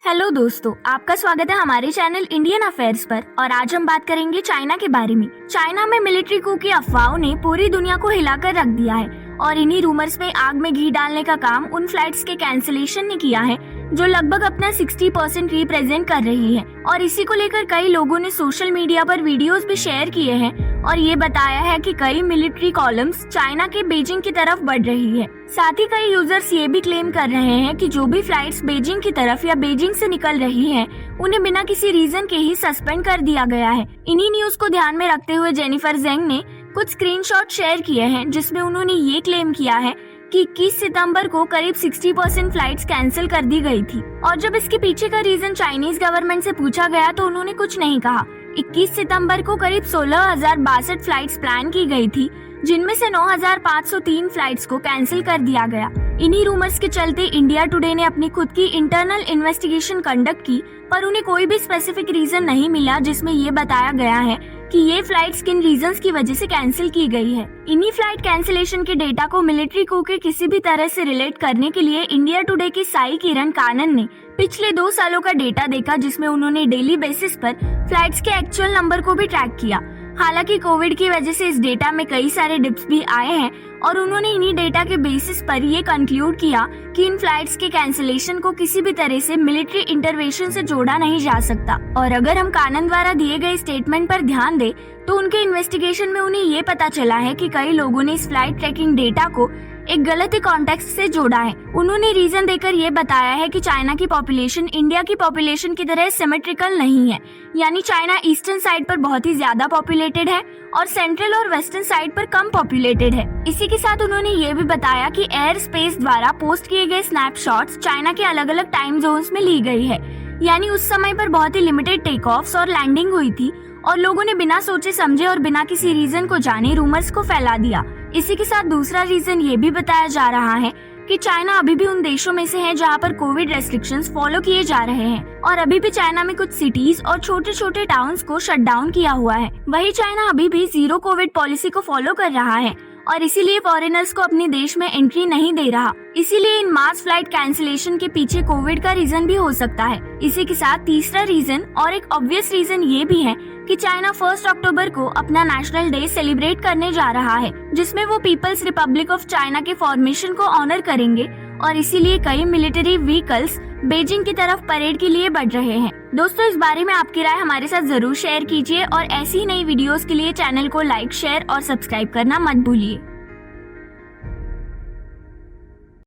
Hello दोस्तों, आपका स्वागत है हमारे चैनल इंडियन अफेयर्स पर। और आज हम बात करेंगे चाइना के बारे में। चाइना में मिलिट्री कू की अफवाहों ने पूरी दुनिया को हिलाकर रख दिया है और इन्हीं रूमर्स में आग में घी डालने का काम उन फ्लाइट्स के कैंसिलेशन ने किया है जो लगभग अपना 60% रिप्रेजेंट कर रही है। और इसी को लेकर कई लोगों ने सोशल मीडिया पर वीडियोस भी शेयर किए हैं और ये बताया है कि कई मिलिट्री कॉलम्स चाइना के बीजिंग की तरफ बढ़ रही है। साथ ही कई यूजर्स ये भी क्लेम कर रहे हैं कि जो भी फ्लाइट्स बीजिंग की तरफ या बीजिंग से निकल रही हैं, उन्हें बिना किसी रीजन के ही सस्पेंड कर दिया गया है। इन्हीं न्यूज को ध्यान में रखते हुए जेनिफर जेंग ने कुछ स्क्रीनशॉट शेयर किए हैं जिसमें उन्होंने ये क्लेम किया है कि 21 सितंबर को करीब 60% फ्लाइट्स कैंसिल कर दी गई थी। और जब इसके पीछे का रीजन चाइनीज गवर्नमेंट से पूछा गया तो उन्होंने कुछ नहीं कहा। 21 सितंबर को करीब 16,062 फ्लाइट्स प्लान की गई थी, जिनमें से 9,503 फ्लाइट्स को कैंसिल कर दिया गया। इन्हीं रूमर्स के चलते इंडिया टुडे ने अपनी खुद की इंटरनल इन्वेस्टिगेशन कंडक्ट की, पर उन्हें कोई भी स्पेसिफिक रीजन नहीं मिला जिसमें ये बताया गया है कि ये फ्लाइट्स किन रीजंस की वजह से कैंसिल की गई है। इन्हीं फ्लाइट कैंसिलेशन के डेटा को मिलिट्री कू के किसी भी तरह से रिलेट करने के लिए इंडिया टुडे की साई किरण कानन ने पिछले 2 सालों का डेटा देखा, जिसमें उन्होंने डेली बेसिस पर फ्लाइट्स के एक्चुअल नंबर को भी ट्रैक किया। हालांकि कोविड की वजह से इस डेटा में कई सारे डिप्स भी आए हैं और उन्होंने इन्हीं डेटा के बेसिस पर ये कंक्लूड किया कि इन फ्लाइट्स के कैंसिलेशन को किसी भी तरह से मिलिट्री इंटरवेंशन से जोड़ा नहीं जा सकता। और अगर हम कानन द्वारा दिए गए स्टेटमेंट पर ध्यान दें तो उनके इन्वेस्टिगेशन में उन्हें ये पता चला है कि कई लोगों ने इस फ्लाइट ट्रैकिंग डेटा को एक गलत कॉन्टेक्स्ट से जोड़ा है। उन्होंने रीजन देकर ये बताया है कि चाइना की पॉपुलेशन इंडिया की पॉपुलेशन की तरह सिमेट्रिकल नहीं है, यानी चाइना ईस्टर्न साइड पर बहुत ही ज्यादा पॉपुलेटेड है और सेंट्रल और वेस्टर्न साइड पर कम पॉपुलेटेड है। इसी के साथ उन्होंने ये भी बताया कि एयर स्पेस द्वारा पोस्ट किए गए स्नैपशॉट्स चाइना के अलग अलग टाइम जोन्स में ली गई है, यानी उस समय पर बहुत ही लिमिटेड टेक ऑफ्स और लैंडिंग हुई थी और लोगों ने बिना सोचे समझे और बिना किसी रीजन को जाने रूमर्स को फैला दिया। इसी के साथ दूसरा रीजन ये भी बताया जा रहा है कि चाइना अभी भी उन देशों में से है जहां पर कोविड रेस्ट्रिक्शंस फॉलो किए जा रहे हैं और अभी भी चाइना में कुछ सिटीज और छोटे छोटे टाउन्स को शट डाउन किया हुआ है। वही चाइना अभी भी जीरो कोविड पॉलिसी को फॉलो कर रहा है और इसीलिए फॉरेनर्स को अपने देश में एंट्री नहीं दे रहा। इसीलिए इन मास फ्लाइट कैंसिलेशन के पीछे कोविड का रीजन भी हो सकता है। इसी के साथ तीसरा रीजन और एक ऑब्वियस रीजन ये भी है कि चाइना 1 अक्टूबर को अपना नेशनल डे सेलिब्रेट करने जा रहा है, जिसमें वो पीपल्स रिपब्लिक ऑफ चाइना के फॉर्मेशन को ऑनर करेंगे और इसीलिए कई मिलिट्री व्हीकल्स बीजिंग की तरफ परेड के लिए बढ़ रहे हैं। दोस्तों, इस बारे में आपकी राय हमारे साथ जरूर शेयर कीजिए और ऐसी ही नई वीडियोस के लिए चैनल को लाइक, शेयर और सब्सक्राइब करना मत भूलिए।